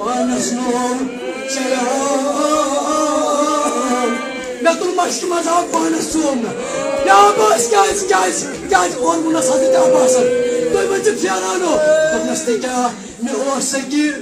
Anasının selam. Ne durmaştım azap anasın. Ya bas gel. On buna sadık abasın. Duymadım piano. Toplastıka ne olsa ki.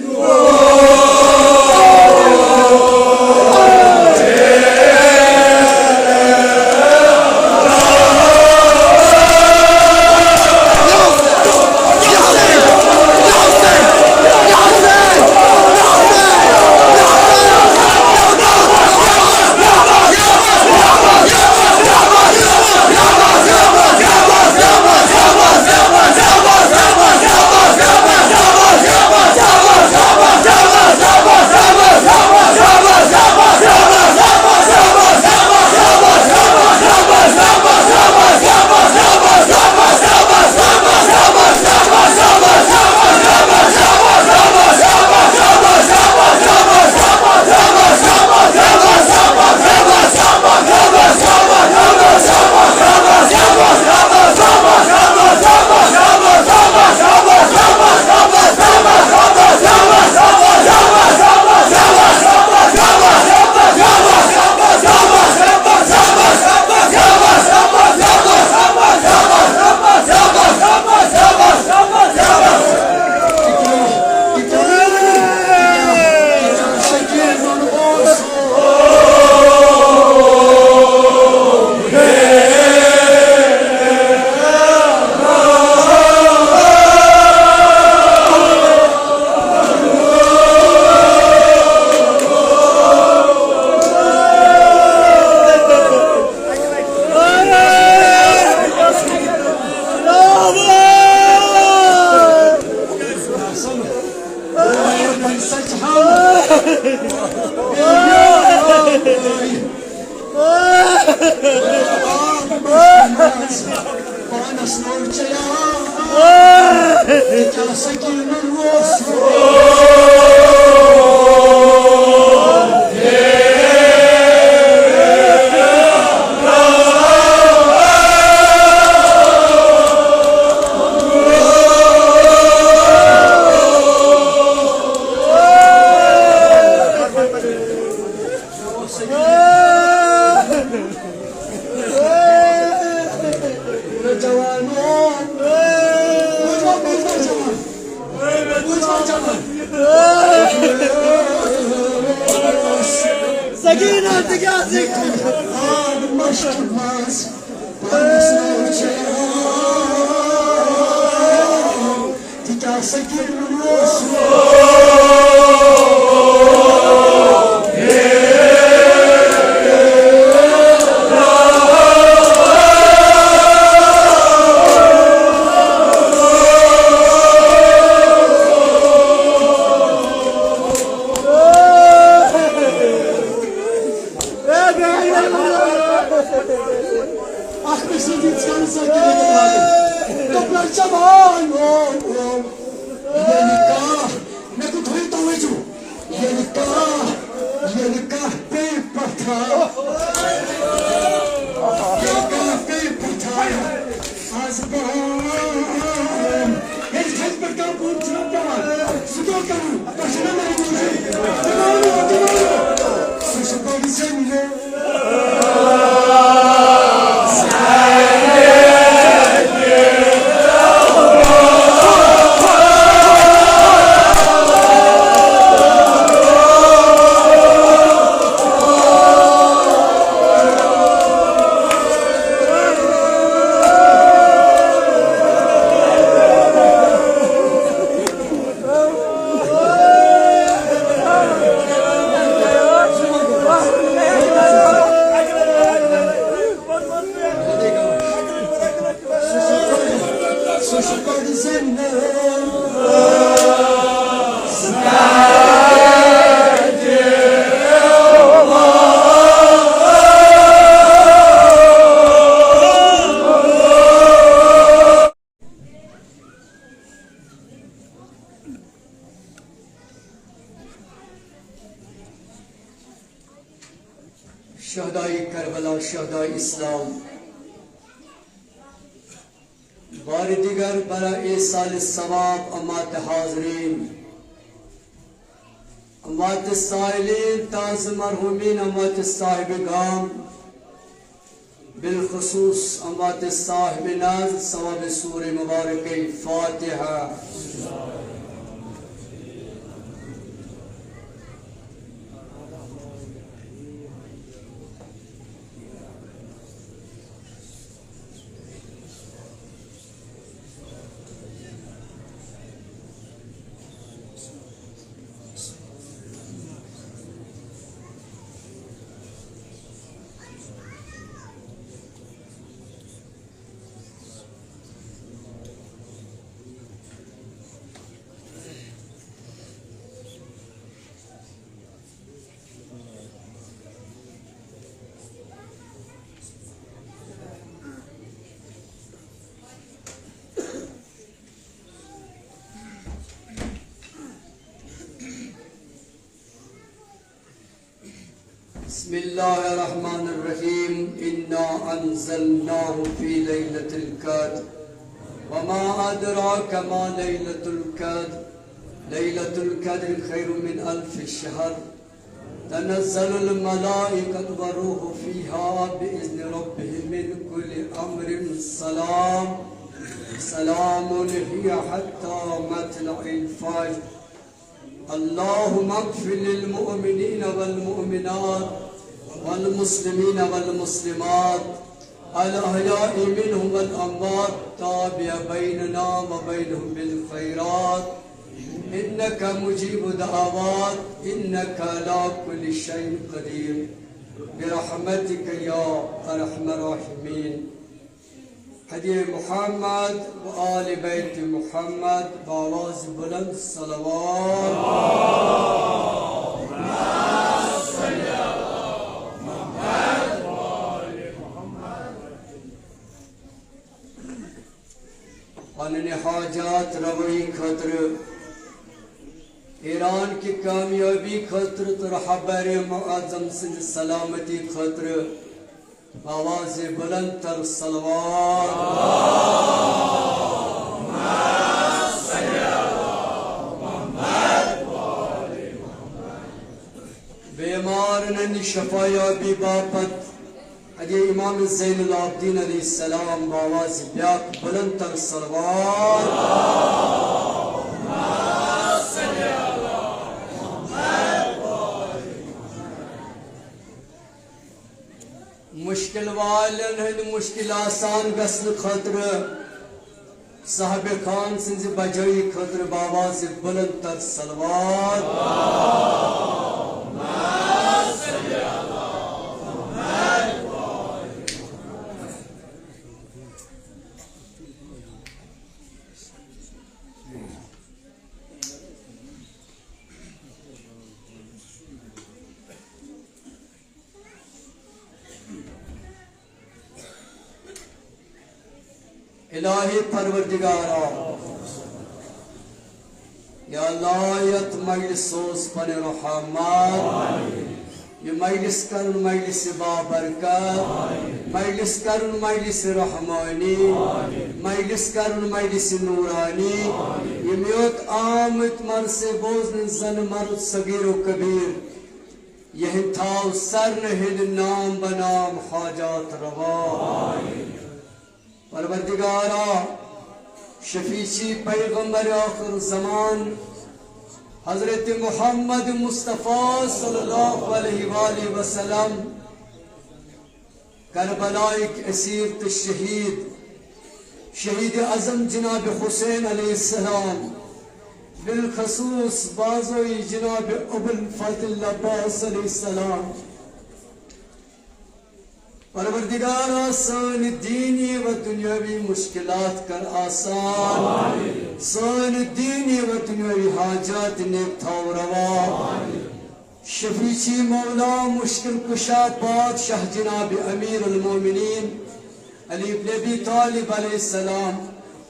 Sakin artık yazık. Şehda-i Kerbela, Şehda-i İslam, बारी दिगर बराए साल सवाब अमात हाजरीन अमात साइलिन ताज मरहुमीन अमात साहिब गाम बिलखुसूस अमात साहिब नाज सवाब सूर मुबारक फातिहा। बिस्मिल्लाहिर्रहमानिर्रहीम इन्ना अंज़लनाहु फी लैलतिल क़द्र वमा अदराका मा लैलतुल क़द्र खैरुम मिन अल्फि शहर तनज़्ज़लुल मलाइकतु वरूहु फ़ीहा बिइज़्नि रब्बिहिम मिन कुल्लि अम्रिन सलामुन हिया हत्ता मत्लइल फ़ज्र। अल्लाहुम्मा अग़फ़िर लिल मुअमिनीना वल मुअमिनात वल मुस्लिमीना वल मुस्लिमात अल अहयाइ मिनहुम वल अम्वात ताबि बैनना व बैनहुम बिल खैरात इन्नका मुजीबु दअवात इन्नका अला कुल्लि शैइन क़दीर बिरहमतिका या अरहमर राहिमीन। हदिये मुहम्मद व आले बैत मुहम्मद बावाज़ बुलंद सलवात। अनने हाजात रवई खतर ईरान की कामयाबी खतर तो रहबर मुअज़्ज़म सिंध सलामती खतर आवाज़ बुलंद तर सलवात। बीमार नन शफायाबी बापत अजे इमाम ज़ैनुल आबिदीन अलैहिस्सलाम आवाज़ ब्याक बुलंद तर सलवात। मुश्किल वालन हंद मुश्किल आसान गसन खतर साहब खान सिंज बजाई खतर बावाज़ बुलंद तर सलवात। इलाही परवरदिगारा या अल्लाह यत मजलिसोस पर रहमत ये मजलिस करन मजलिस बाबरकत मजलिस करन मजलिस रहमानी मजलिस करन मजलिस नूरानी ये म्योत आमत मर से बोझन जन मर्द सगीर कबीर यह थाव सर हिंद नाम बनाम हाजात रवा। परवरदिगारा शफीची पैगंबर आखिर ज़मान हज़रत मुहम्मद मुस्तफ़ा सल्लल्लाहु अलैहि वसल्लम करबला एक असीर तो शहीद आज़म जनाब हुसैन अलैहिस्सलाम बिलखसूस बाज़ोई जनाब अबुल फज़ल अब्बास अलैहिस्सलाम। परवरदिगारा सान दीनी व दुनियावी मुश्किलात कर आसान सान दीनी व दुनियावी हाजात नेक थाव रवा। शफीची मौला मुश्किल कुशा बादशाह जनाब अमीर उल मोमिनीन अली इब्न अबी तालिब अलैहिस्सलाम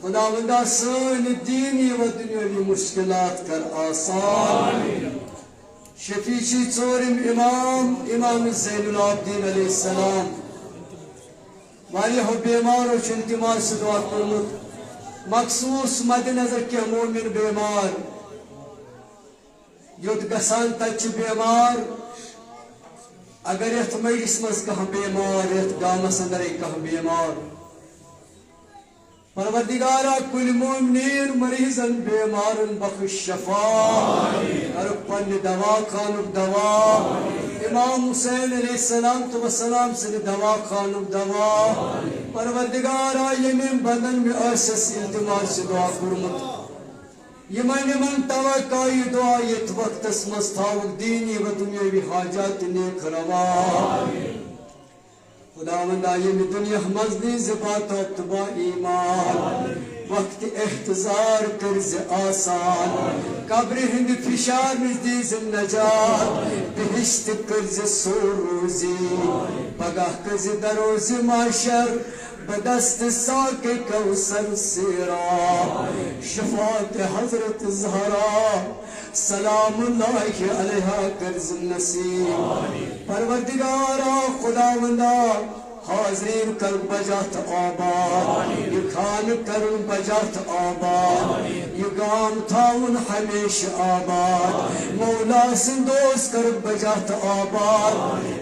खुदावंदा सान दीनी व दुनियावी मुश्किलात कर आसान। शफीची चोरिम इमाम ज़ैनुल आबिदीन अलैहिस्सलाम वारिया बीमार और इंतमार से दुआ करमुत मखसूस मद्देनजर के मोमिन बीमार युद्ध गसान तक बीमार अगर यथ मजलिस मज कह बीमार यथ गामस अंदर कह बीमार परवरदिगारा कुल मोमिनीन मरीजन बीमारन बख्श शफा कर पन्न दवा खानुक दवा इमाम हुसैन अलैहिस्सलाम तो वसलाम से दवा खानुक दवा परवरदिगारा यमिन बदन में असस इल्तिमास से दुआ कुरमत यमन यमन तवक्का ये दुआ यत वक्तस मस थावक दीनी व दुनियावी हाजात नेक रवा खुदावंदा ये दुनिया मजदी ज़बात तबा ईमान वक्त एहतजार कर्ज आसान कब्र हिंद फिशार दीज नजात बिहिश्त कर्ज सो रोजी पगह कर्ज दरोज माशर बदस्त साके कौसर सेरा शफात हजरत ज़हरा सलामुल्लाहि अलैहा कर्ज नसीब परवरदिगारा खुदावंदा हाज़रीन कर बजात आबाद ये खान कर बजात आबाद ये गाम थाउन हमेशा आबाद मौला सिंदोस कर बजात आबाद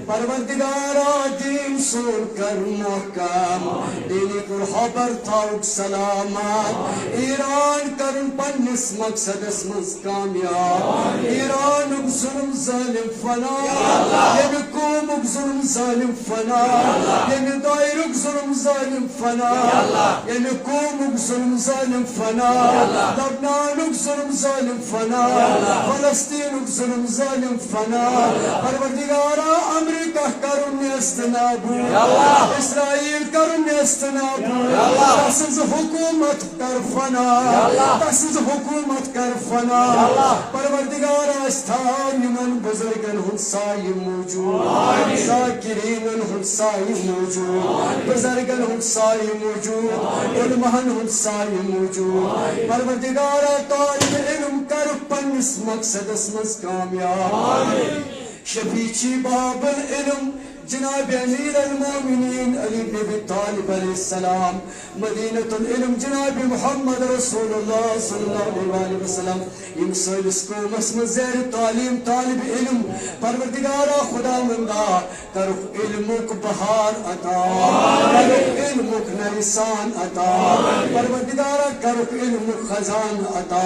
परवरदिगारा दीन सोन कर मोहकम दीनी कर खबर थाउक सलामत ईरान कर पन्निस मकसदस मज कामयाब ईरान जुल्म जालिम फना ये कौम जुल्म जालिम फना ये दायरुक जुल्म जालिम फना ये कौमुक जुल्म जालिम फना लबनानुक जुल्म जालिम फना फलस्तीनुक जुल्म जालिम फना परवरदिगारा अमेरिका करुन नेस्तनाबू इस्राइल करुन नेस्तनाबू तसज हुकूमत कर फना तसज हुकूमत कर फना परवरदिगारा स्थान यमन बुजुर्गन हुन साय मौजूद ज़ाकिरीन हुन साय मौजूद बुजुर्गन हुन साय मौजूद उलमहन हुन साय मौजूद परवरदिगारा तालिब इल्म कर पन्निस मकसदस मज कामयाब शफीची बाबुल इल्म जनाब अमीर अल-मोमिनीन अली इब्न अबी तालिब अलैहिस्सलाम मदीनतुल इल्म जनाब मुहम्मद रसूलुल्लाह सल्लल्लाहु अलैहि वसल्लम यम सलिस कौमस मज़र तालीम तालिब इल्म परवरदिगारा खुदावंदा कर इल्मुक बहार अता कर इल्मुक निशान अता परवरदिगारा कर इल्मुक खजान अता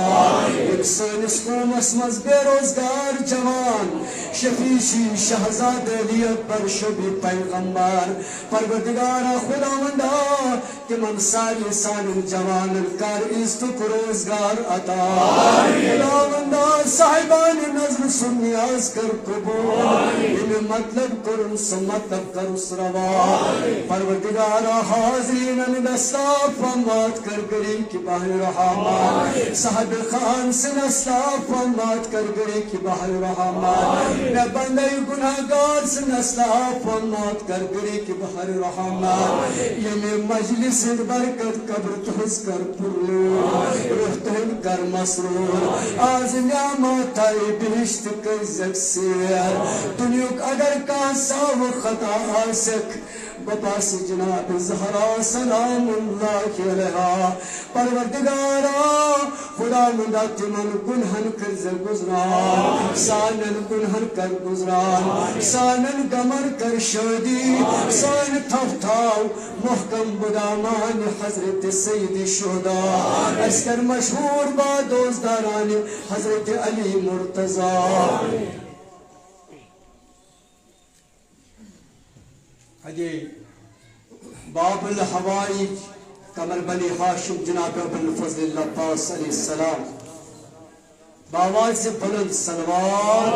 यम सलिस कौमस मज़ बेरोजगार जवान शफीशी शहजाद अली अकबर भी पैगंबर परवरदिगारा खुदावंदा कि मन साले सालन जवान कर इज्जत रोजगार अता खुदावंदा साहिबान नजर सुन नियाज कर कबूल इन मतलब करुन मतलब कर उसरवा परवरदिगारा हाज़रीन नस्ताफ मात कर गरीब की बाहर रहमान साहिब खान से नस्ताफ मात कर गरीब की बाहर रहमान न बंदे गुनाहगार से नस्ताफ फमात कर गरी की बहर रहमान ये में मजलिस बरकत कब्र तुझ कर पुरलो रूह तुझ कर मसरूर आज न्यामत आई बिहिश्त कर ज़क्सियर दुनिया अगर का साव खता आसक बपास जनाब ज़हरा सलामुल्लाहि अलैहा परवरदिगारा खुदावंदा तिमन गुनहन कर गुज़रान सानन गुनहन कर गुज़रान सानन गमन कर शोदी सान थफ्थाव मुहकम बुदामान हजरत सैयद शुहदा अस्कर मशहूर बादोज़दारान हजरत अली मुर्तज़ा अजे बाबुल हवाई कमर बनी हाशिम जनाब अबुल फज़ल अब्बास अलैहिस्सलाम बावाज़ से बुलंद सलवात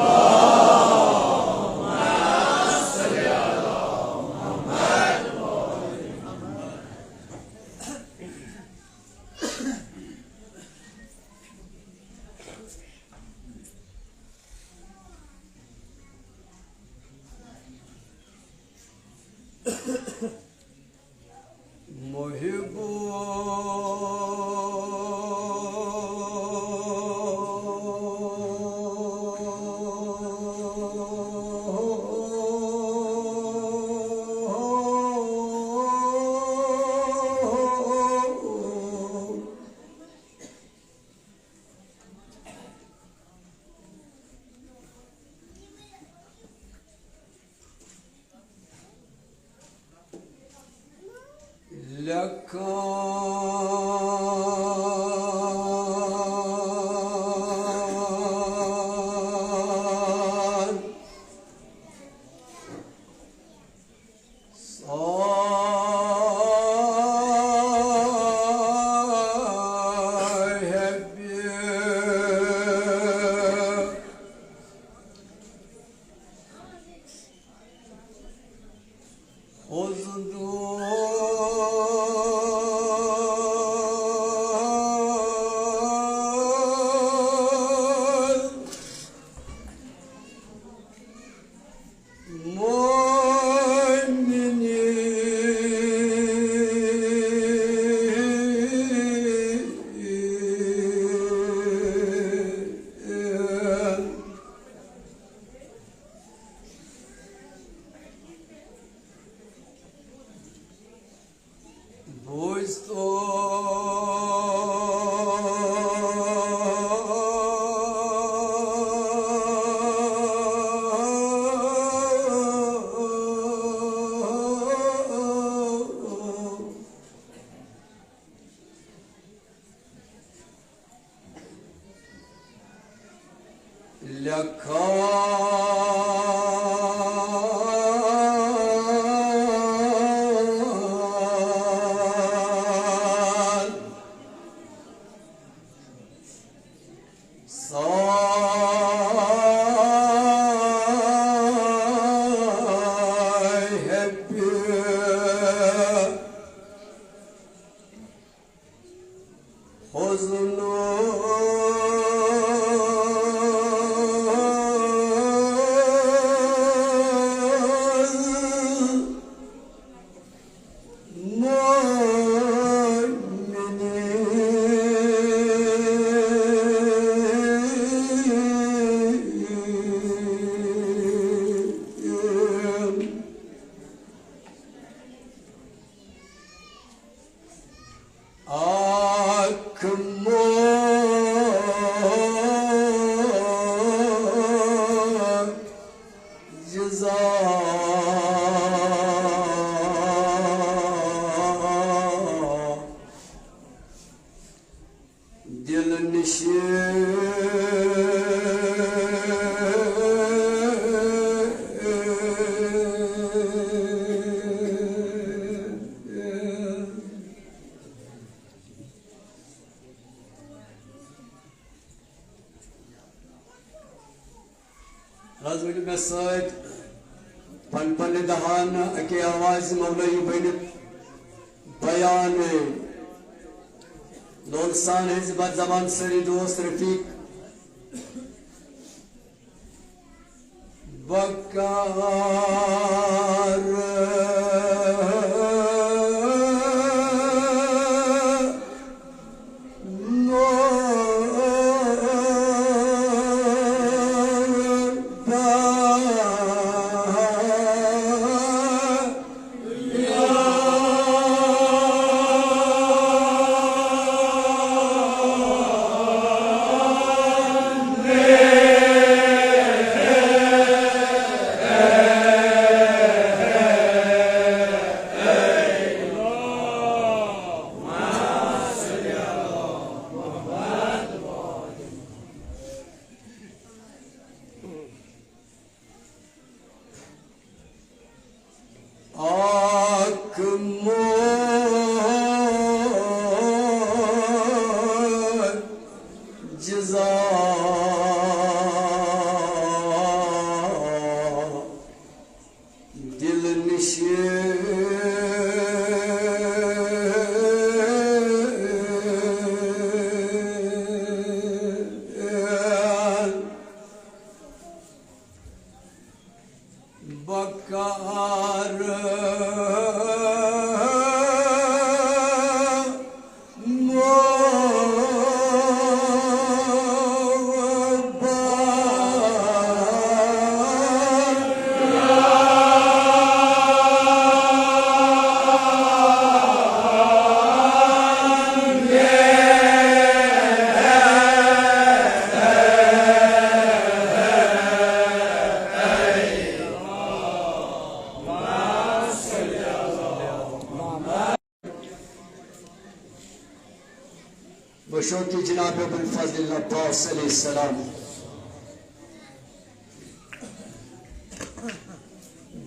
मोहिबो Razvili Mesait, Pan Dahan, Ake Awaz, Maulay Benit, Bayan, Lolsan, Hizbat Zaman Seri Dost Rafiq, Bakar. बशोती जनाब अबुल फजल अब्बास अलैहिस्सलाम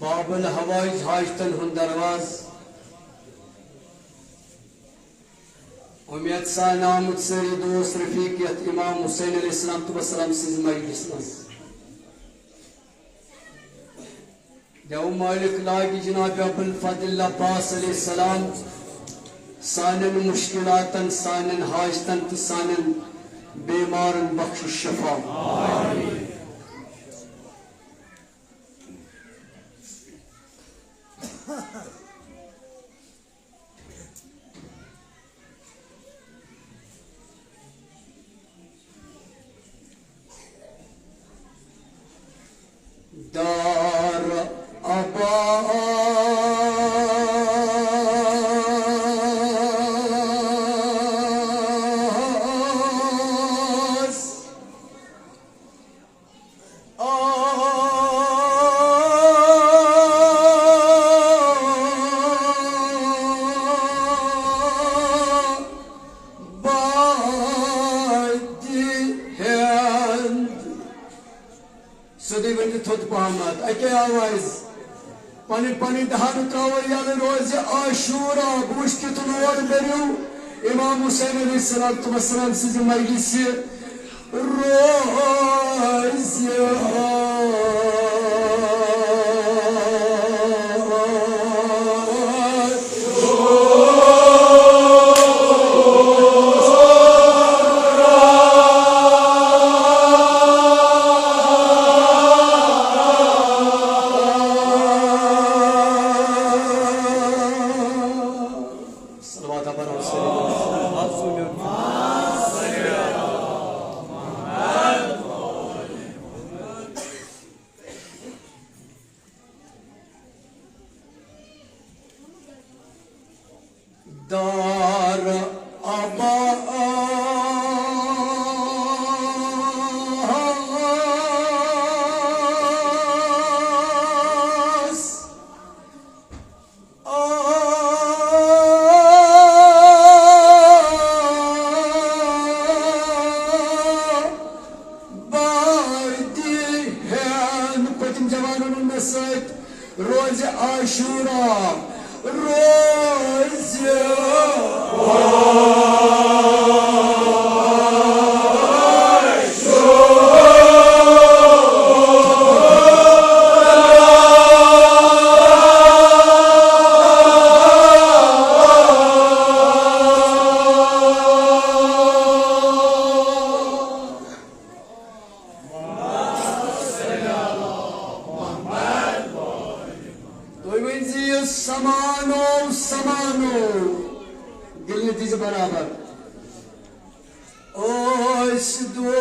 बाबुल हवाई जहाज हुन दरवाज उम्मीद सान आमुद सरी दोस्त रफीकियत इमाम हुसैन अलैहिस्सलाम तो सलाम सिज मजलिस मस देव मालिक लागी जनाब अबुल फजल अब्बास अलैहिस्सलाम सानन मुश्किलातन सानन हाजतन तो सानन बीमारन बख्श शफा आमीन। दार अबा थोत पहमत अके आवाज पानी पानी दहान त्रावर याद रोज आशूरा बुश के तुनवर बेरू इमाम हुसैन अलैहिस्सलातु वस्सलाम से मजलिस रोज Dar Abbas Bardihen Patim Javanun Nasat Roz Ashura Roz Samano Gilne diz beraber Oşdu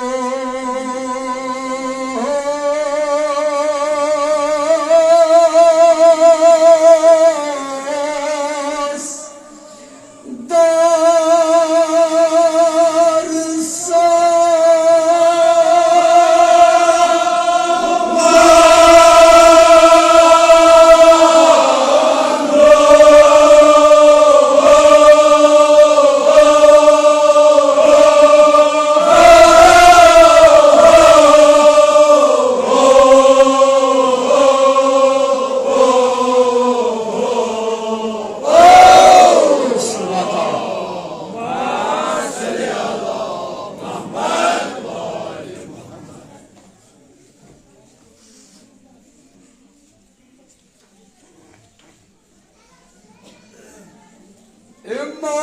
İmam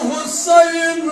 Hüseyin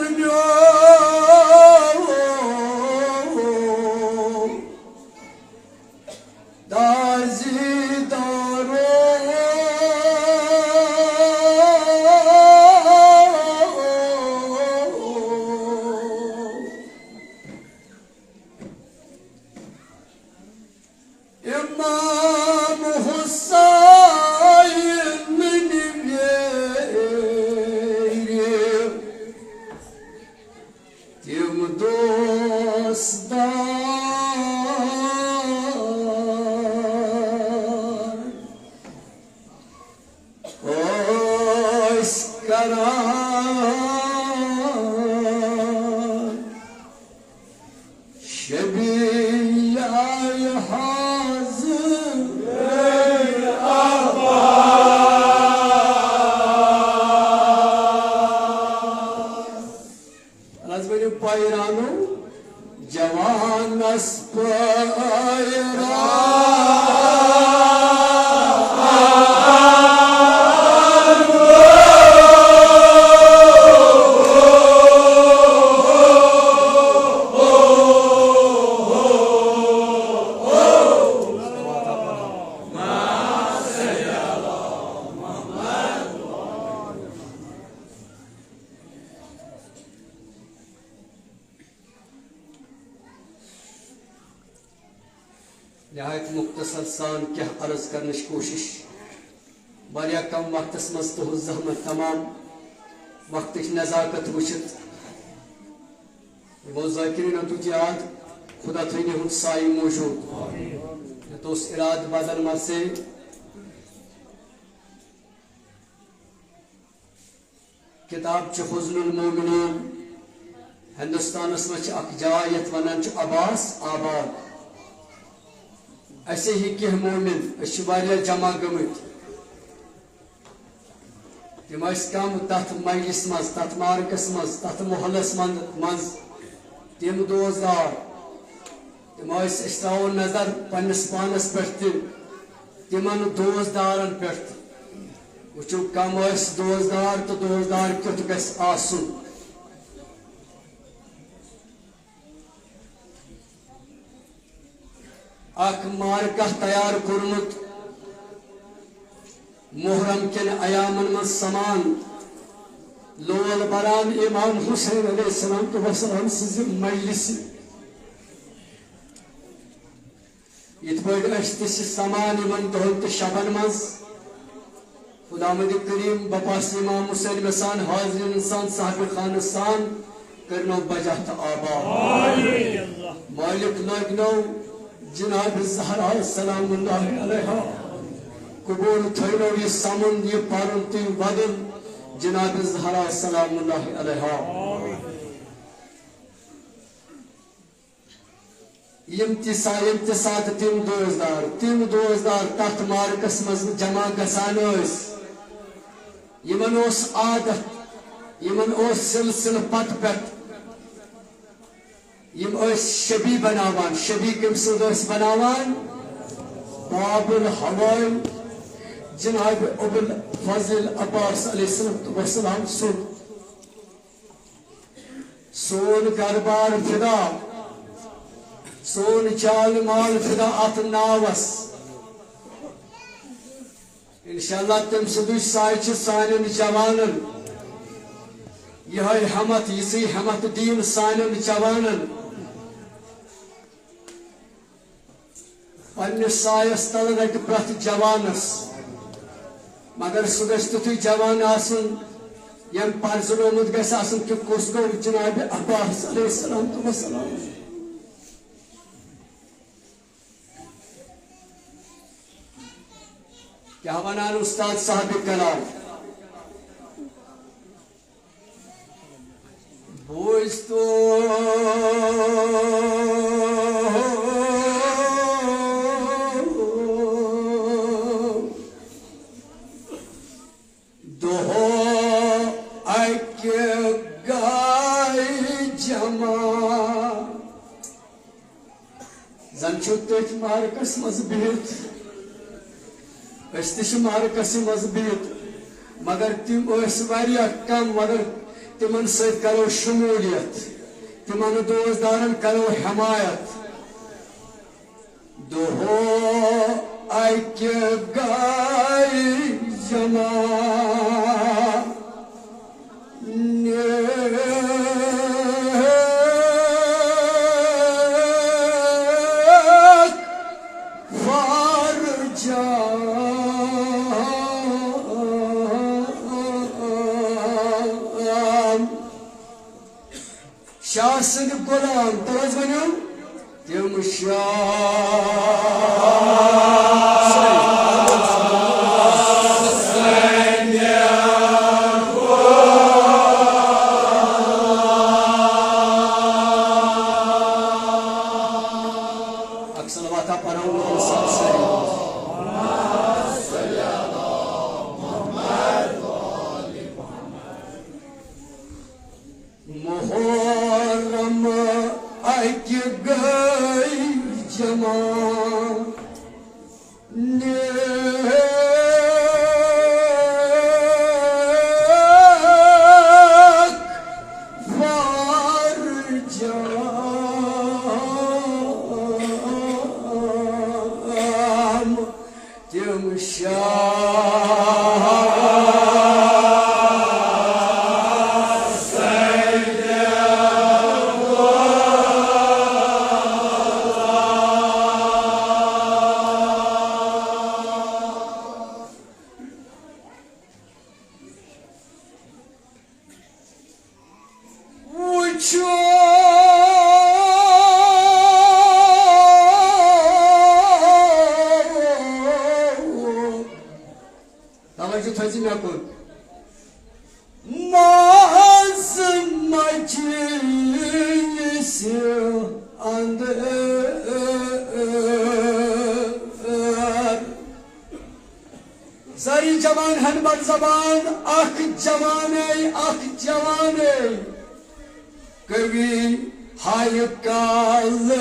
नहायत मुख्तसर सान क्या अर्ज करने की कोशिश वारिया कम वक्त मज तुह जहमत तमाम वक्त नजाकत वुचित वो ज़ाकिरीन तुझ याद खुदा थोने हुन साई मौजूद तो उस इराद बदल मत से किताब च हुज़्नुल मोमिनीन हिंदुस्तान में अख जाय यथ वनान च अब्बास आबाद ऐसे ही कह मोमिन जमा गमत तम कम तथ मजलिस मज तथ मार्कस मज तथ मोहल्लस मज तम दोजदार तम त्रो नजर पन्नस पानस पे तिमन दोजदारन पे वो कम दोजदार तो दोजदार क्युत गस आसुन अख मार्का तैयार कोर्मुत मुहर्रम केन अयामन मन समान लोल बरान इमाम हुसैन अलैहिस्सलाम तो वसलाम सिज मजलिस इत पे समान इन दोहन तो शबन मज खुदामद करीम बपास इमाम हुसैन सान हाजिर इंसान साहिब खान सान करनो बजा तो आबाद मालिक लगनो जनाब ज़हरा सलामुल्लाह अलैहा कबूल थैनो ये समन ये पारन ती वदन जनाब ज़हरा सलामुल्लाह अलैहा इम्तिसाद तिम दोजदार तथ मार्कस मज जमा गसान यमन ओस आदत यमन ओस सिलसिल पत पे यम शबी बनावान शबी कम बनावान बाबुल हवाई जनाब अबुल फजल अब्बास अलैहिस्सलाम सोन घरबार फिदा सोन चाल माल फिदा अत नावस इंशाअल्लाह तम सदुश साय सान जवानन यह हमत इसी हमत दीन सान जवानन पन्निस सायस तल रट प्रथ जवानस मगर सह गछ तुथु जवान आसन यम परजनोमुत गछ आसन कि कुस गो जनाब अब्बास अलैहिस्सलाम तो वसलाम क्या वनान उस्ताद साहब कलाम बोझ तो दोहो आके गाय जमा जन तथ मार्कस मज बिहित मार्कस मज बिहित मगर तिम कम मगर तिमन सत करो शमूलियत तिमन दोजदारन करो हमायत दोहो आके गाय जमा शासन गुलाम तवज बनो तिम अक्सलवाता पढ़ाऊंगा मुहर्रम आके गई जमा तिम हनबल जबान अख जवाने कवि हाय काल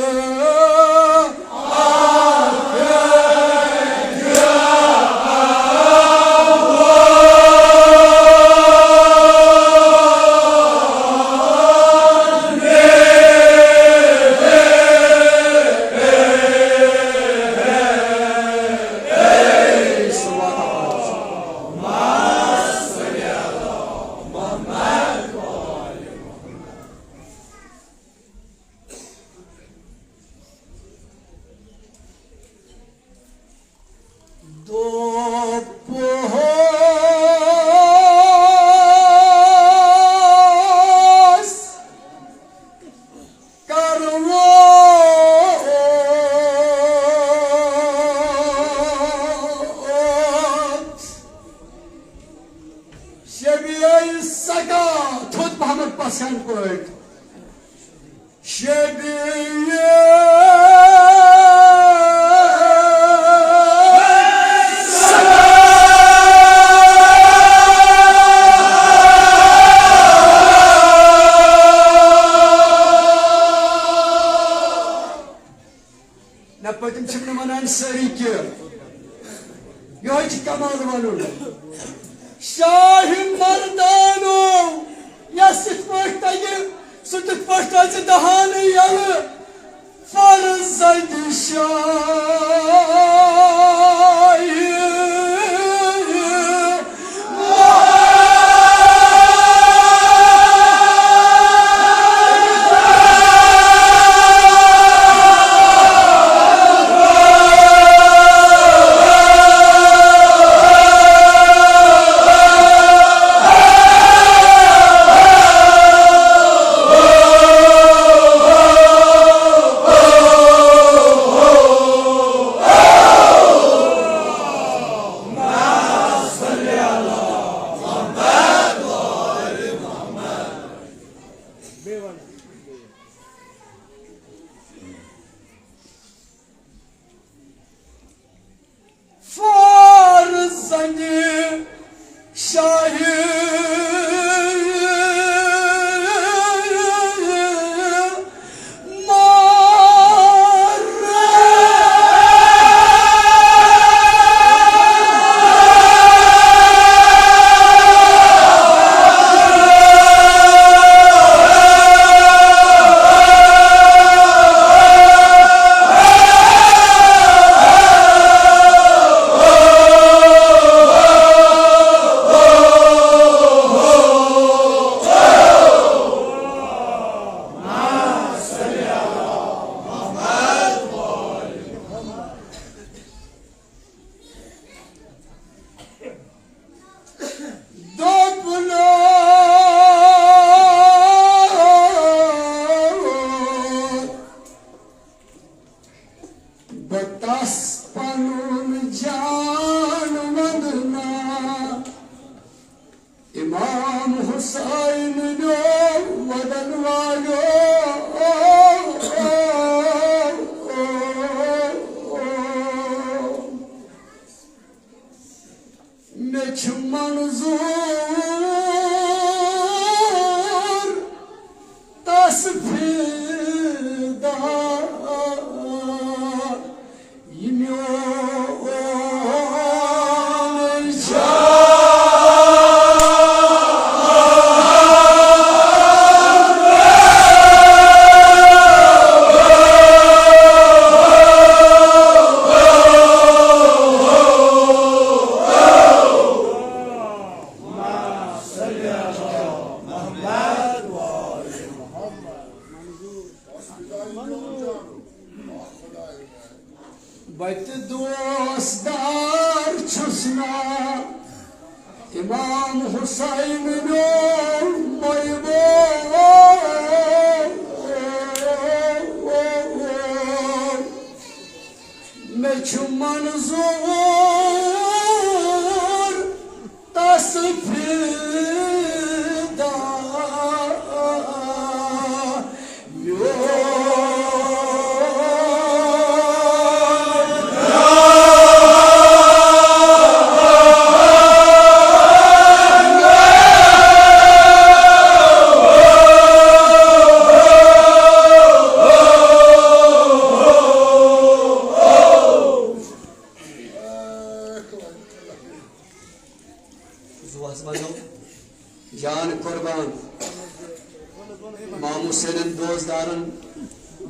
इमाम हुसैन दोस्तदारन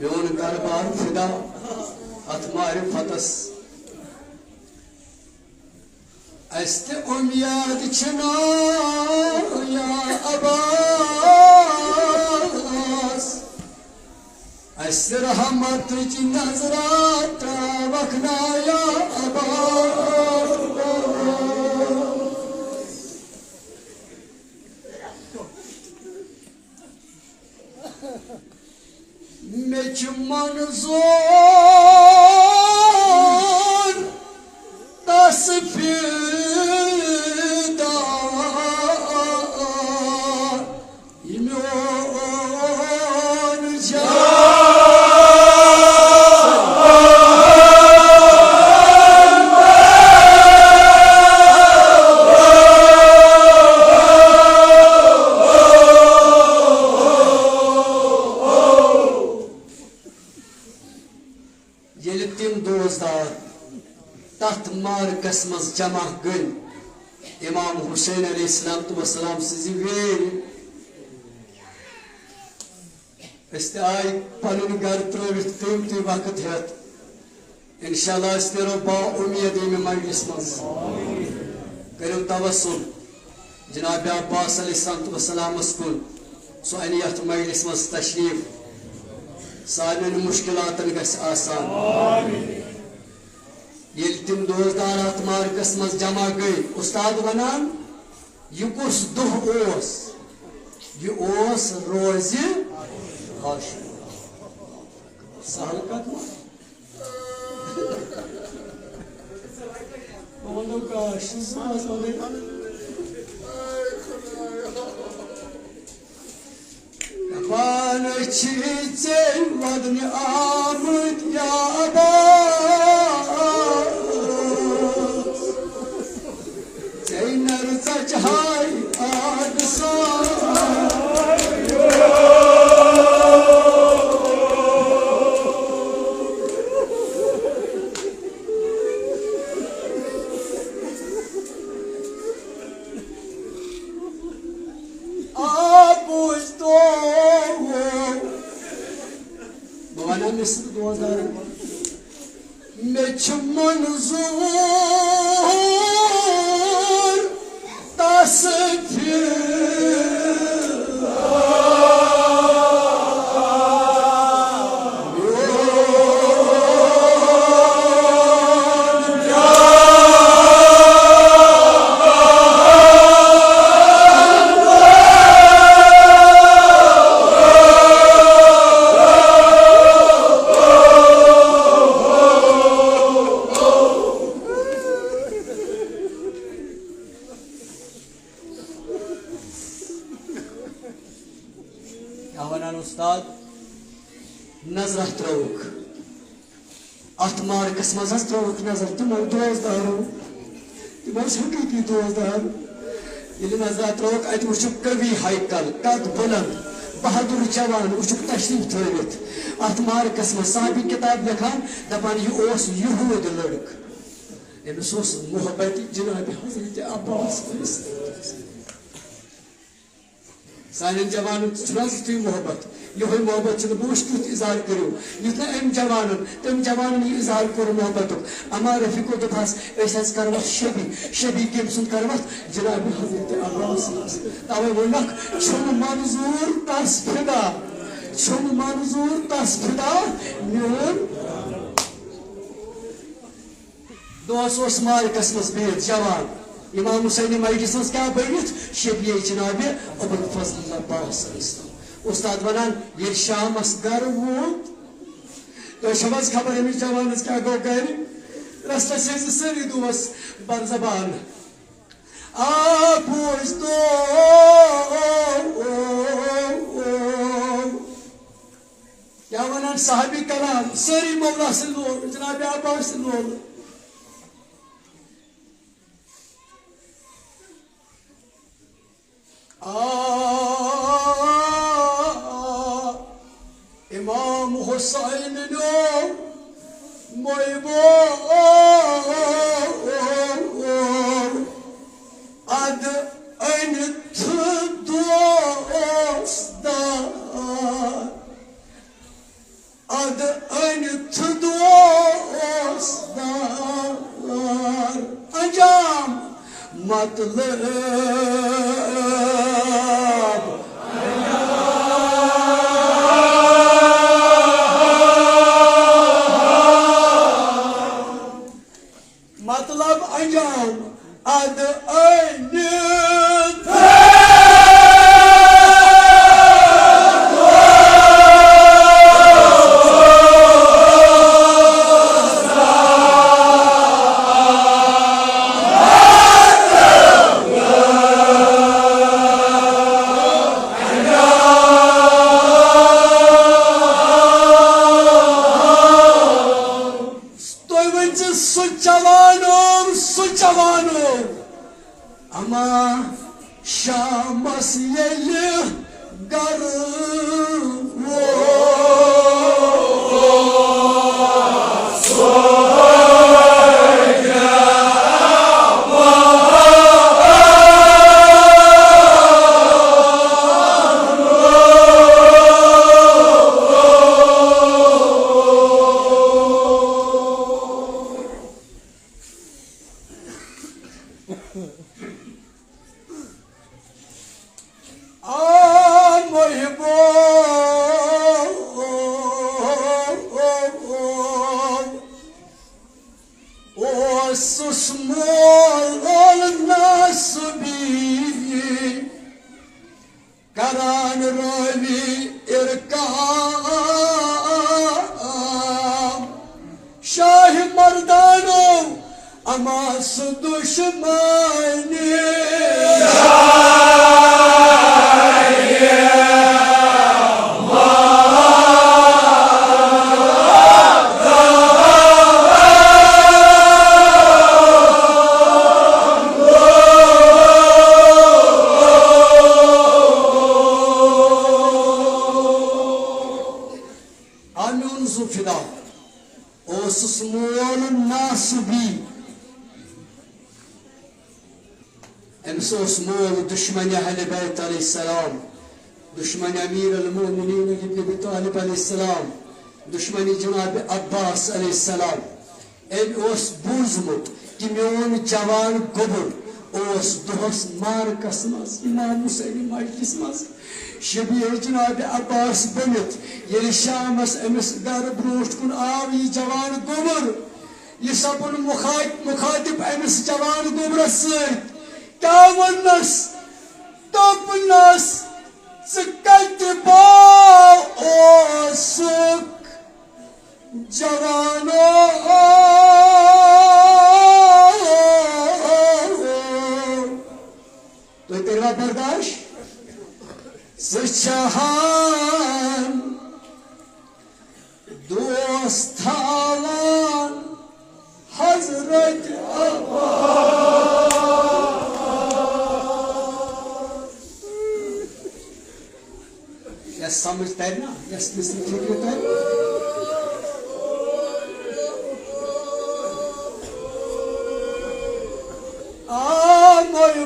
मेन घर बार फिदा अत मारिफतस अस्ते उम्मीद छना या अब्बास अस्ते रहमत की नजरात वखना या अब्बास मेच मंजूर तस्फीदा इम्योन जा तथ मार्कस मज जमा गई इमाम हुसैन अलैहिस्सलाम सज वेल आय पन घर त्रित तम तु वक्त हेत इंशाअल्लाह नो बा उम्मीद मजलिस मज करो तवस्सुल जनाब अब्बास अलैहिस्सलाम कुन सो अन यथ मजलिस मज तशरीफ सारे मुश्किलातन गस आसान ये तम दोस्तदार अत मार्कस मज जमा गई उस्ताद वनान यह कुस दुह यह रोज सहल कत वदन आमद या Chai Adsa Abusto Bana mesut duazar Mech manzur उस्ताद नजर त्रोक अत मार्कस मज त्रोक नजर तुमो दोस्तदारो तुम हकीकी दोस्तदार ये नजर त्रोक अत वुच कवि हाइकल कद बुलंद बहादुर जवान वुच तशरीफ थवित अत मार्कस मज साहबी किताब लिखान दपान यह यूद लड़क अमिस मोहब्बत जनाब हजरत अब्बास सारे जवान तुम मोहब्बत यह मोहब्बत बुश तुथ इजहार करो युथ अम जवान तम जवान इजहार कर मोहब्बत अमा रफीको दपास करवत शबी कम सुन करवत जनाब हजरत अब्बास तवे वोनक छुन मंजूर तस फिदा म्योन दोस मार्कस मज बिहत जवान इमाम हुसैन मजलिस मज क्या बनित शबी जनाब अबुल फजल अब्बास उस्ताद वनान ये शामस गर वोत तो शमस खबर अमिस जवानस क्या गो कर रस्ता से सारी दोस बरजबान आपुस तो क्या वनान साहबी कलाम सारी मौला से लोग जनाब अब्बास से लोग इमाम हुसैन नो मोइबो अद अन दोस्ता मतलब मतलब अंजाम अद ama şamas yeli garı Karan ravi irkam Şah mardano amas düşmani امسوس مول دشمن اهل بيت عليه السلام دشمن امير المؤمنين ابن ابي طالب عليه السلام دشمن جناب عباس عليه السلام ان اوس بوزمت كيميون جوان قبر اوس دوس مار قسمس امام حسين مجلس مس شبيه جناب عباس بنت يلي شامس امس دار بروشت كن آوي جوان قبر يسبن مخاطب امس جوان قبر السيد Kavannas, tapnas, sıkıntıba osuk, cavano. तो तेरा बर्दाश्त sıçahan, dostalan, Hazret Allah. Yes, some is there now. Yes, listen to you there. My boy,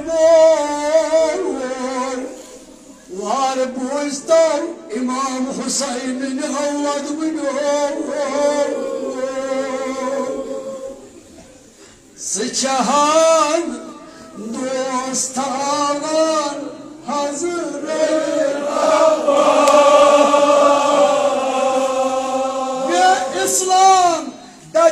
var bu istar İmam Hüseyin'in havladı bunu. Sıçahan, dostalan, Hazret Islam da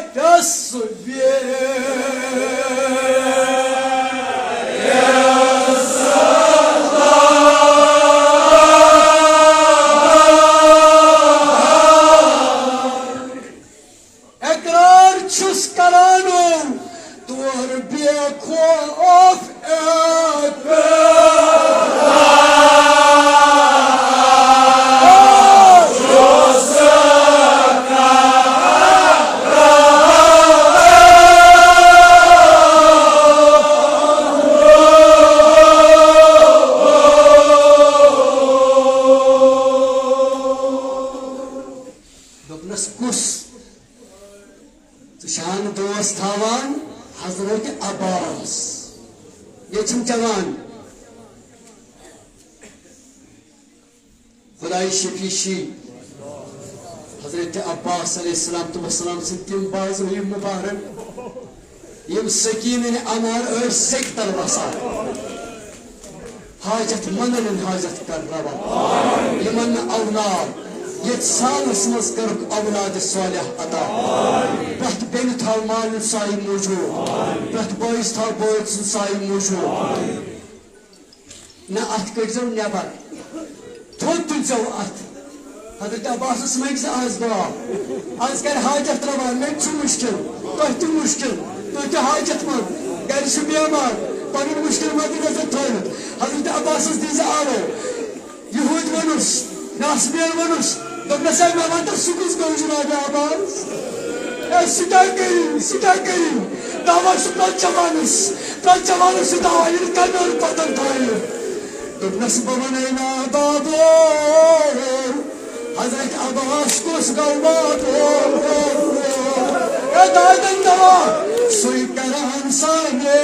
ekrar çus karano dur bir kof Şan dost havan Hazreti Abbas Geçim cavan Huday şefişi Hazreti Abbas aleyhisselam ve selam Sittin bazı mübarek Yama सकीन Amar sector बसा हाजत मनन हाजत कर रवा Yemen औलाद ये सालस मज कर औलाद सालिह अता प्रत बेन थाव माल साई मौजूद प्रत बोइस थाव बोइस साई मौजूद न अत कजो नेबर थोद तुलजो अत हजरत अब्बास मंग आज दुआ आज कर हाजत रवा मे मुश्किल तुम मुश्किल तुम हाजत मंद घर बेमार पन मुश्किल मद नजर थोत हजरत अब्बास दीज आलो यहूद वनुस नासबियन वनुस दोपनस मे वन सुकुस गो जनाब अब्बास सिटा करी दावा प्रत जवानस दावा ये कनर पतन थायो दोपनस बवन बाबो हजरत अब्बास कोस गौबातो दादन दवा सुई करान साने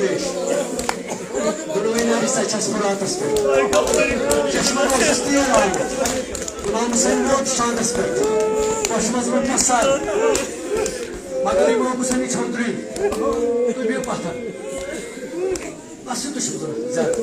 beş. Duluğuna ise çaspıratas be. Çeşme boşustu yer aldı. Kulağımı senin yok şandas be. Başımız mı pasar. Magari mo ako seni çöldüreyim. Tu bir patlar. Nasıl düşün bunu? Güzel.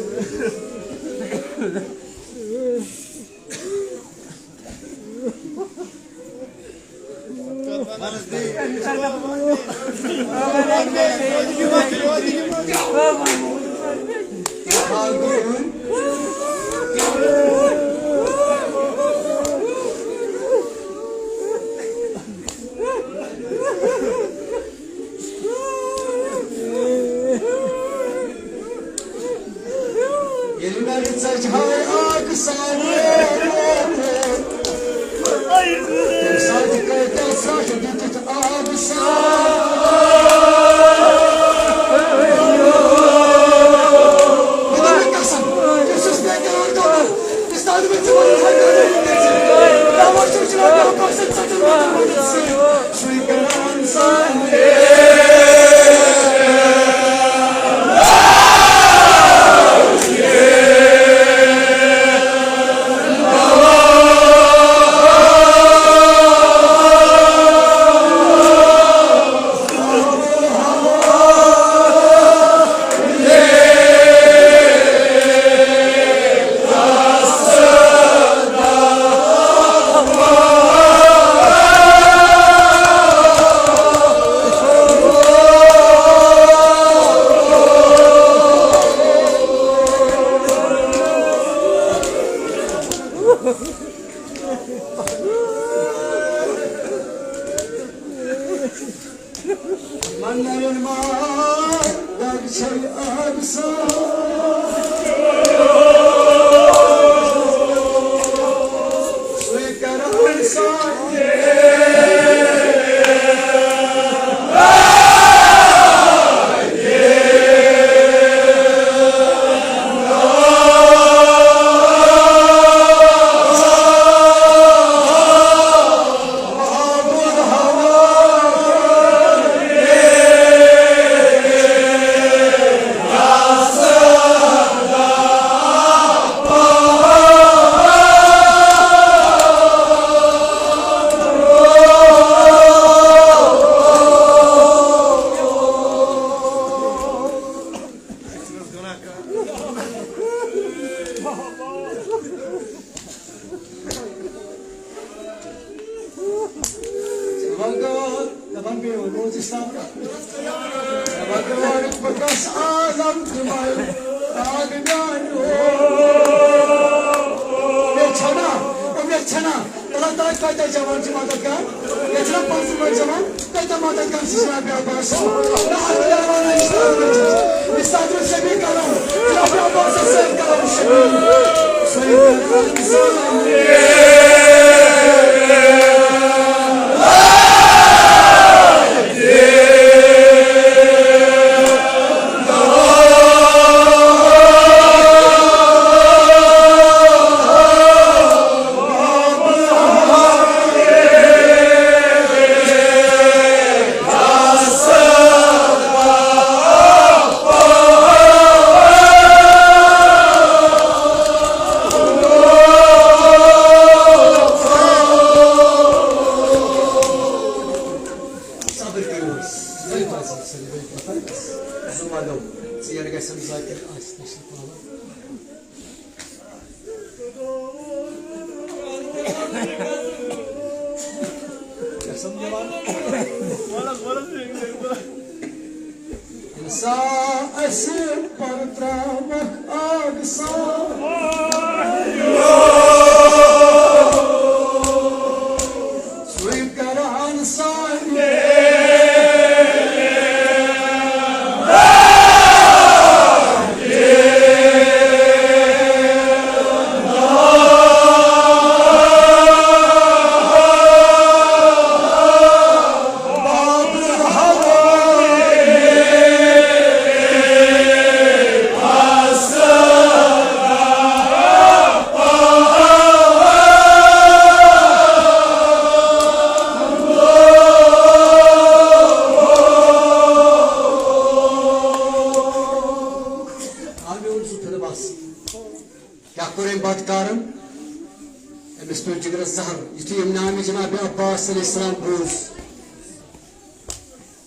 जनाब अब्बास अलैहिस्सलाम बूज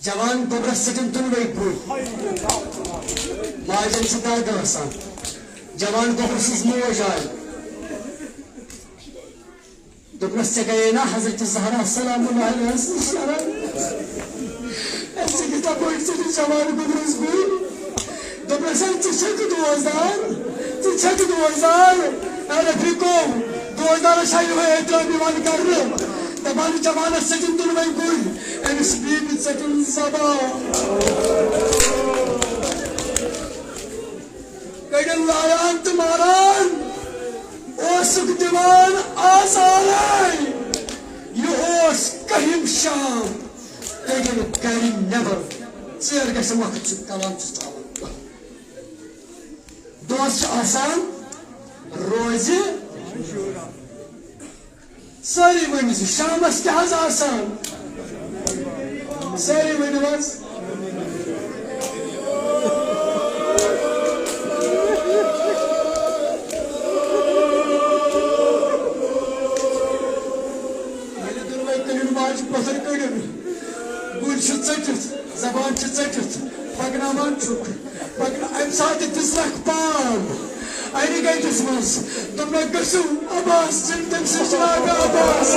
जवान दोबरस सटन दुनवे बुल माजन से दाद आसान जवान दोबरस मोज आय दोबरस से गए ना हजरत ज़हरा सलाम अलैहा शरण ऐसे कितना कोई से जवान दोबरस बुल दोबरस से चक दोज़ार अरे फिको दोज़ार शायद है इतना बीमार कर रहे तबान जवान सटन दुनवे बुल एमिस बीब सटन सबा कड़न लायान तुम्हारान ओसुक दीवान आसाराय ये ओस कहिम शाम कड़न करी नेवर चेर गस वक्त कलाम चुस्तावन दोस आसान रोज सारी वन शामस क्या आसान सारी वन बस पसर कड़न गुल चटित जबान चटित पगनामान चुक पगना अम सात दिसक पाम अन गई दिस मज तुमने गसु अब्बास तम सजनाग अब्बास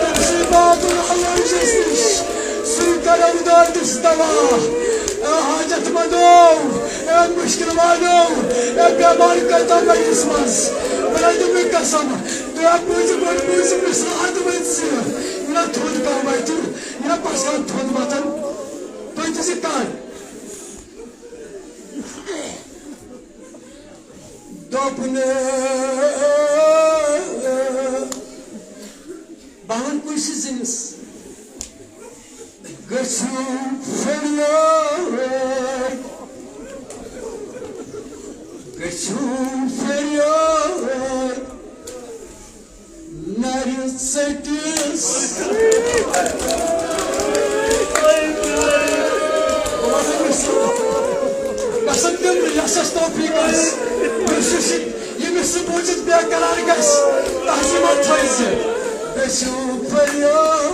तम बादुल अल्लाह जस्टिस सु करमदार दिस दवा हाजत मदो मुश्किल वालो बीमार करता दिस मज बना तुम कसम तो आप मुझे मिसरात मत ना थोद का बैठू ना पासान थोद मतन तो इसे कान दोपने बावन कुछ जिनिस गसु फेरियो Narcisus Kasıntım yasas topikas Yusuşit Yemisi bocit bir karargas Tahzimat tayzi Beşuperyor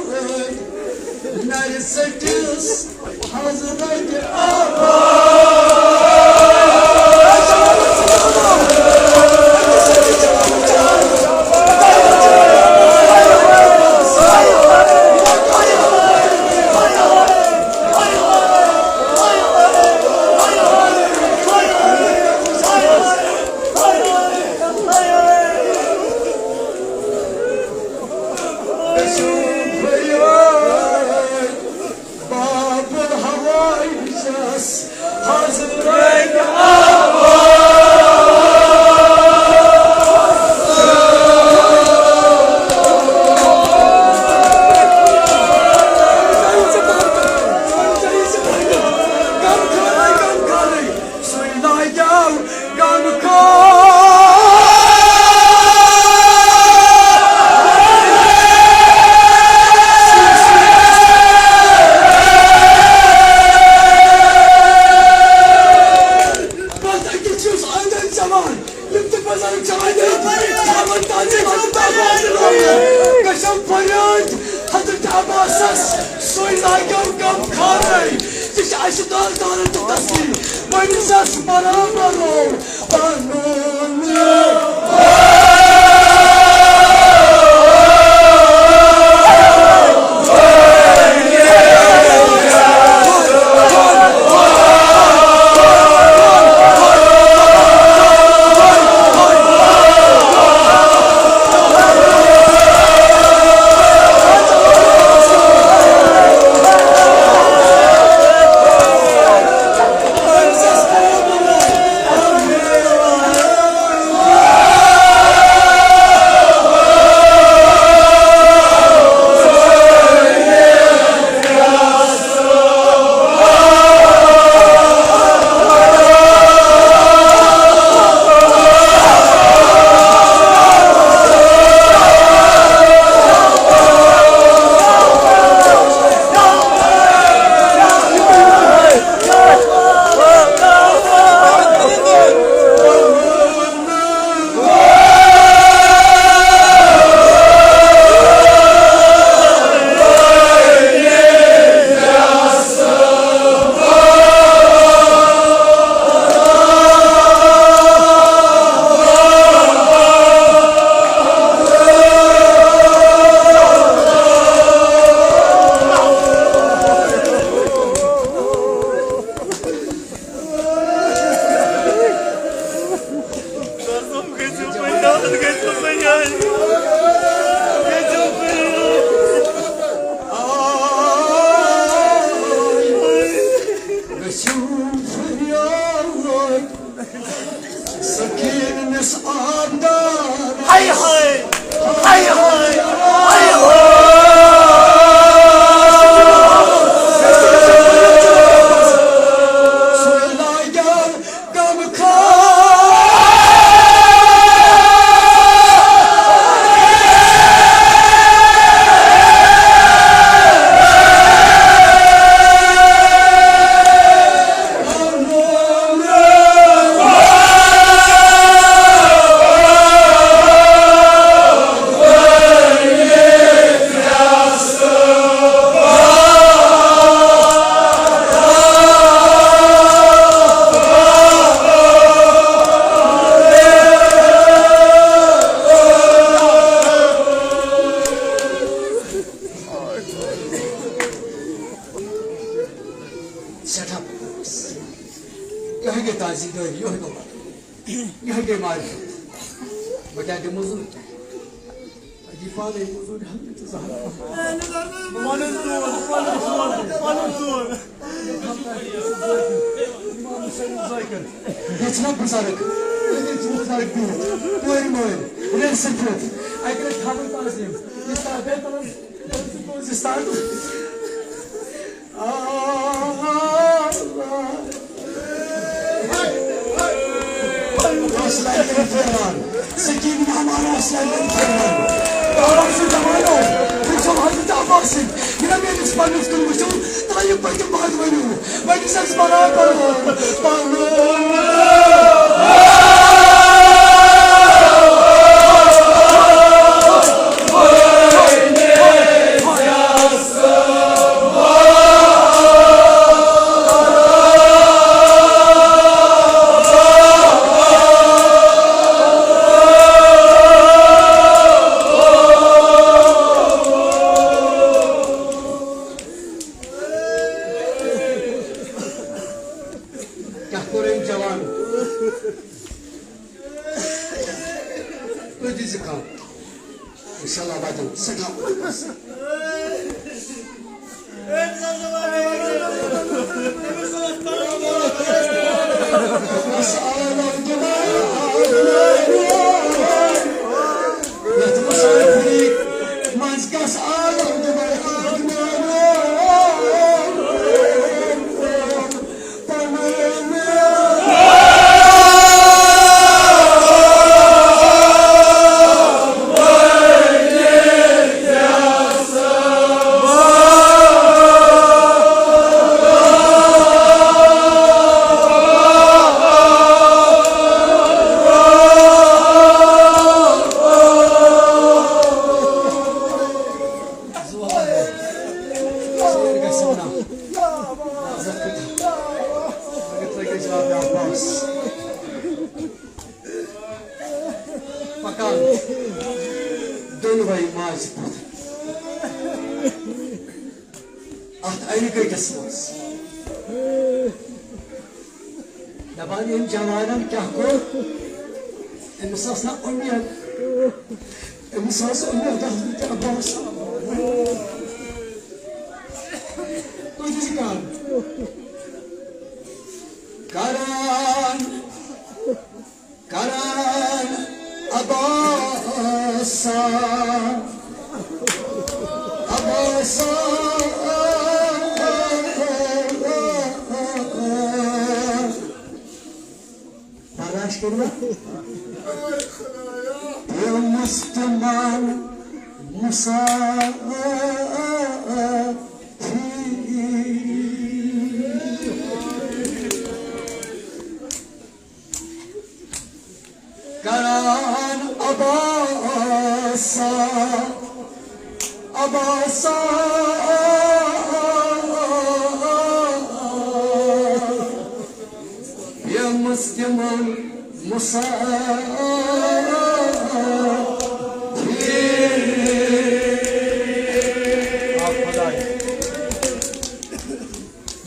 Narcisus Hazırlaydı gazi dön, yok dolar. Yok gemar. Bakın demuzun. İfade demuzun hamdi zahra. Manzur. Geçmek pazarık. Geçmek pazarık değil. Doyum doyum. Ulan sıfır. Aykırı tabur tanısıyım. İster ben tanım. İster. Aslanların ferman. Sekin aman aslanların ferman. Dağlarsın zamanı ol. Hücum Hazreti Abbas'ın. Yine bir düşman üstünmüşüm. Dayıp bakın bazı bölümü. Ben ses bana kalın. Kahkoren cavan. Ödüzü kal. İnşallah badın sakal olmaz. Sağlam duvar. Yatma sarfik. Mazgas ağlam duvar. Bakalım. Dönü bayım maaşı burada. Aynı kırkasınız. Yabancı cavanım kahko. Emisasına olmayan. Emisası olmayan da Hazreti Abbas. Ötesi kan. Karan. Karan. Abbas'a. Abbas'a. Paraş kelime. Ya Müslüman Musa. Karan Abbas'a. Abbas'a. Ya Müslüman Musa.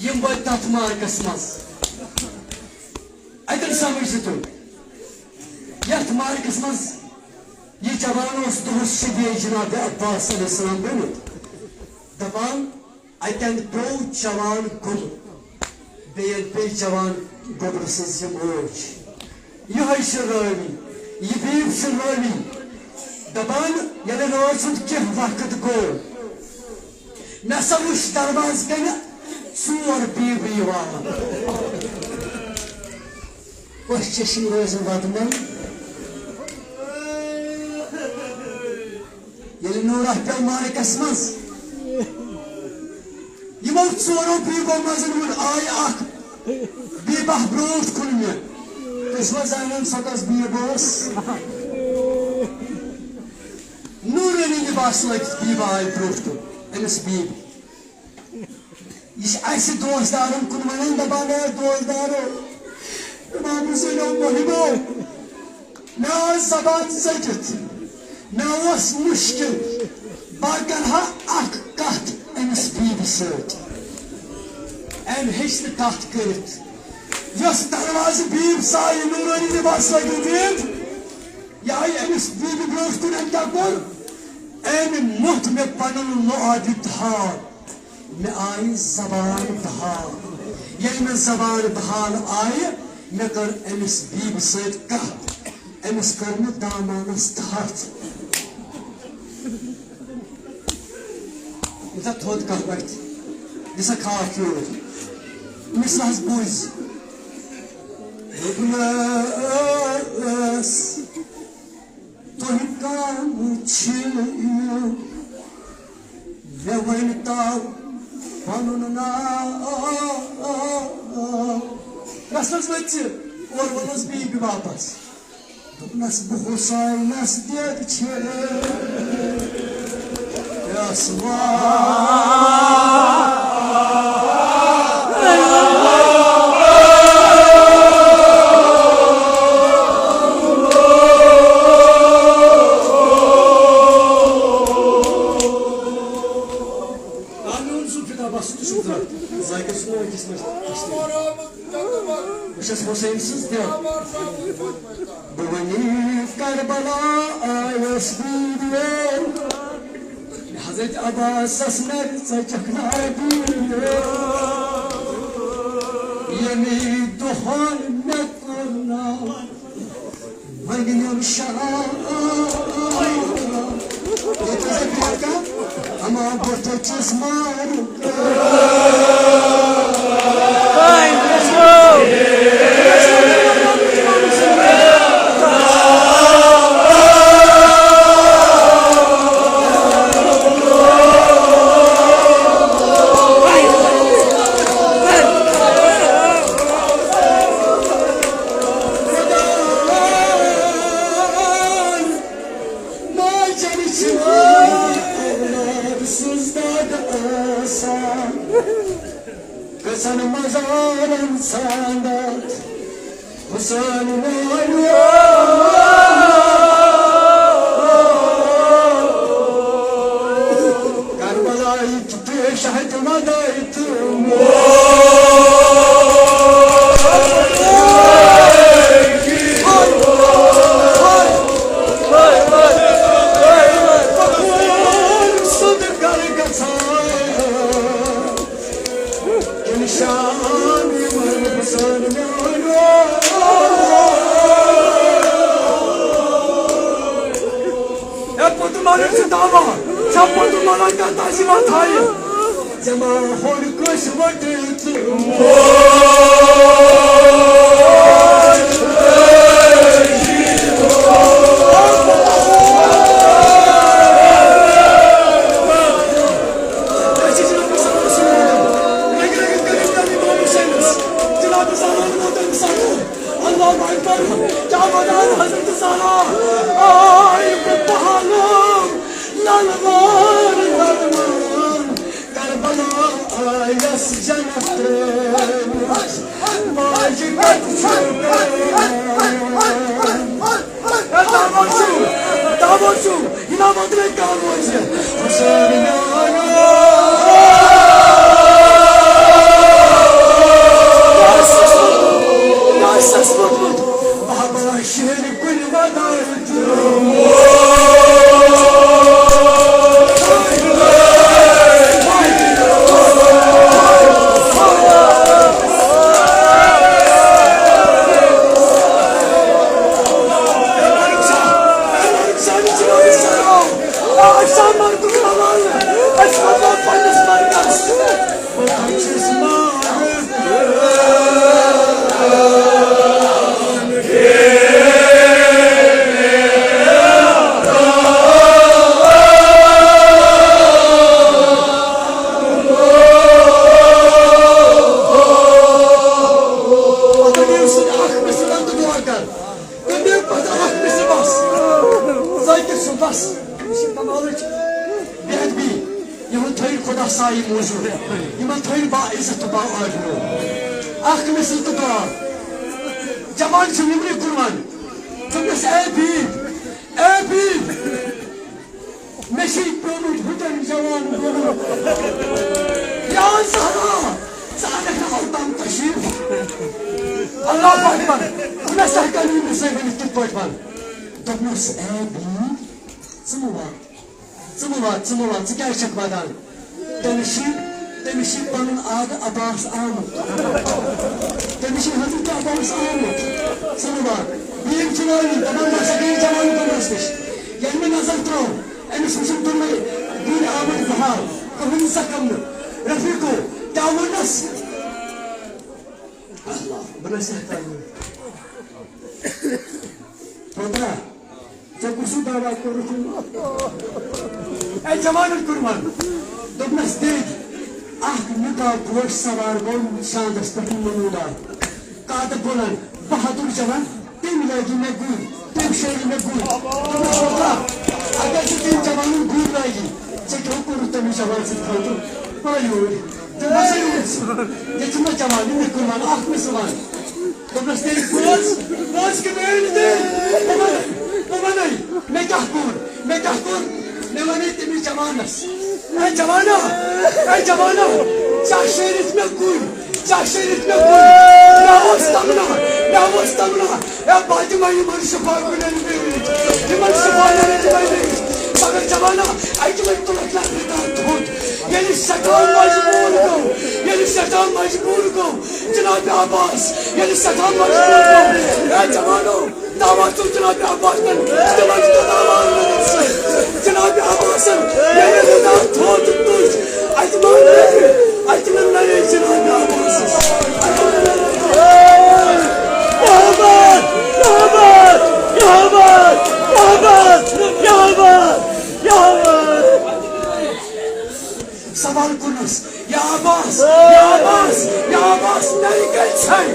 Yimboy tatma arkasmaz. Aydın samırcı tüm. Yatma arkasmaz. Ye cavan osturu şediye Cenab-ı Abbas aleyhisselam beni. Daban ayten pro cavan kulu. Beyen pe cavan gobrasız yamroç. Yuhay şirrami. Yibib şirrami. Daban yana roçun keh vakit go. Nasavuş darbaz gana. Suor bibi var. Hoş çeşin rozun vadımdan. Yeli nurah pel mari kasmaz. Yimot suoro bibi olmazın vur ay ak. Bir bahbrot kulüne. Kısma zanen sakaz bir boz. Nureni başına bir ay brottu. Enes bibi. İş aysi dostlarım kulmanın da bana dostları. İmam Hüseyin'in muhibu. Ne az sabat zekit. Ne az müşkil. Bakın ha ak kaht enes bibi söt. En hiçli taht kırıt. Yas darvazı büyük sahi nurani libasla gidip ya emis büyük broştun emtaklar en muhtme panın loadi dhar me ay zaban dhar yelme zaban dhar ay me kar emis büyük sayt kah emis karmı damanas dhart Mesela tod kahvert Mesela kalkıyor Mesela buz Rıblas Tohikam çiğ Ve vaynitav Panununa Nasıl zvetçi Orvanos bir vapas Nasıl bu husay nasıl diye içe Сейчас Hüseyinsiz diyor. Bu beni Karbala ayasıdır. Hazreti Abbas asmer saçaklar biliyor. Yeni duhan ne kurna. Magnyum şah. Yetmez bir dakika. Ama borta çizmar. Kısanın mazarın sandat Hüseyin'in Karbela'yı tutu şahitime dayıttım Çapurdurmalardan taşıma tayı Cema hor kuş vatıtım Allah'ım ekber Kabe'den Hazreti Sara Ay bu pahalım Lalvar Karbala ayas cennetten Macibet Davarsu İnanmadı ve kalmacı Hüseyin'in Yaşas mutlu Baba şehri kulübe dağıttım Sahi muzur, iman toyun ba izzet ba arıyor. Aklımızı tutar. Cemal cümle kurban. Cümlesi epi. Meşik bölüm hüden cevan bölüm. Ya Zahra, Zahra alttan taşıyıp Allah Akbar. Nasıl hakkını müsebbilik git koyman. Dokmaz ebi. Zımıva, gerçek madan. Demişim onun adı Abbas Ahmet. Demişim Hazreti Abbas Ahmet. Zımıva. Bir çınarlı, tamam başa bir zamanı konuşmuş. Gelme nazar tuğ. Enis bizim durmayı. Bir Ahmet Zahar. Kahın sakamlı. Refiko. Davurnas. Allah. Bana sehtanlı. Todra. Çok usul dava korkun. Ey zamanın kurban. Dokmaz değil. Ah ne kadar boş savar bol şandas takımlanıyorlar. Kadı bulan bahadur cavan demilagine gül, demşerine gül. Dokmaz orada. Agar sizin cavanın gül lagi. Çek o kuruttamı cavansız kaldı. Hayır. Nasıl yolsun? Geçme cavanın ne kurban ah Müslüman. Dokmaz değil. Boz gibi öldü. Babanay. Mekah kur. Ne var ne demir cavanas. Ey cavana, şahşerit me kuy, Navos tamına, ya Baltimore marşı parkıları verir, liman şifaları verir. Fakat cavana, aycımayı tulaklar bir tut. Yeni şatan mecbur go. Cenab-ı Abbas, yeni şatan mecbur go. Ey cavana, davatın Cenab-ı Abbas'tan, işte davatın Cenab-ı Abbas'ın yeni rıdan tutuş. Aytmanları Cenab-ı Abbas'ın. Sabah kurunuz. Ya Abbas, nereye geçsen.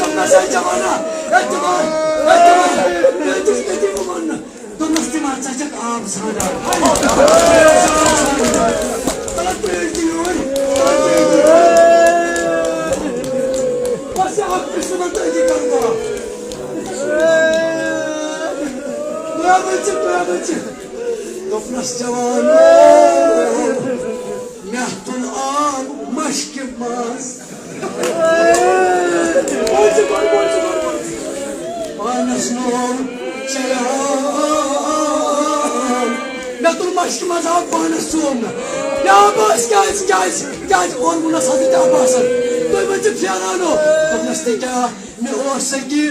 Domnasay cavana, ettiman. Nedir bu manna? Domnas timar çacak ağam sana. Talat buyurduyor. Bası hakkısına da kanka. Duyabıcı. Domnas cavana. Mehtul ağam maşkımaz. Borcu var. Anasnol çayam. Mehtul maşkımaz ağam anasnol. Ya Abbas gelsin. On buna Hazreti Abbas'ın. Duymacı piyanano. Domnas teka ne olsa ki.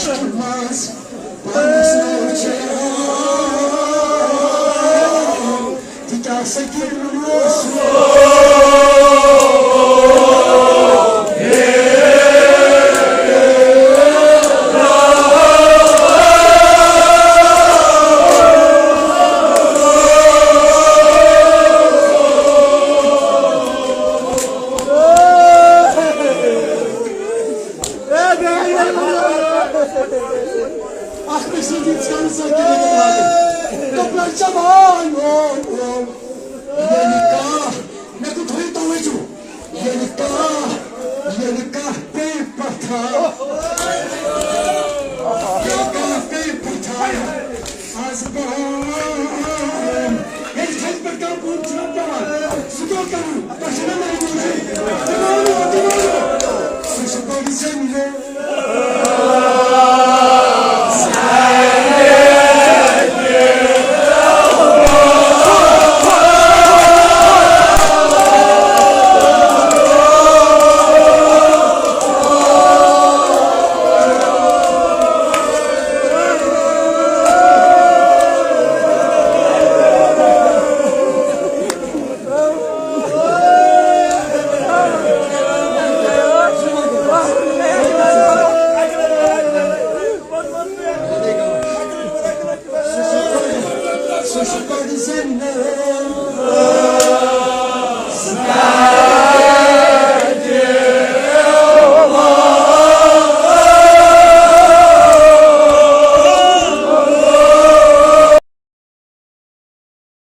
çıkmaz Parmasına uçayan Dikase girmiyorsun Akmışsın diye çıkarırsan gerekim abi. Toplar çaban. Yenika. Ne kutuyu tavucu. Yenika. Yenika bey pata. Yenika bey pata. Azban. Herkes bakan bu çaban. Sudokan. Başına ne olacak? Tamam. Susu polise mi?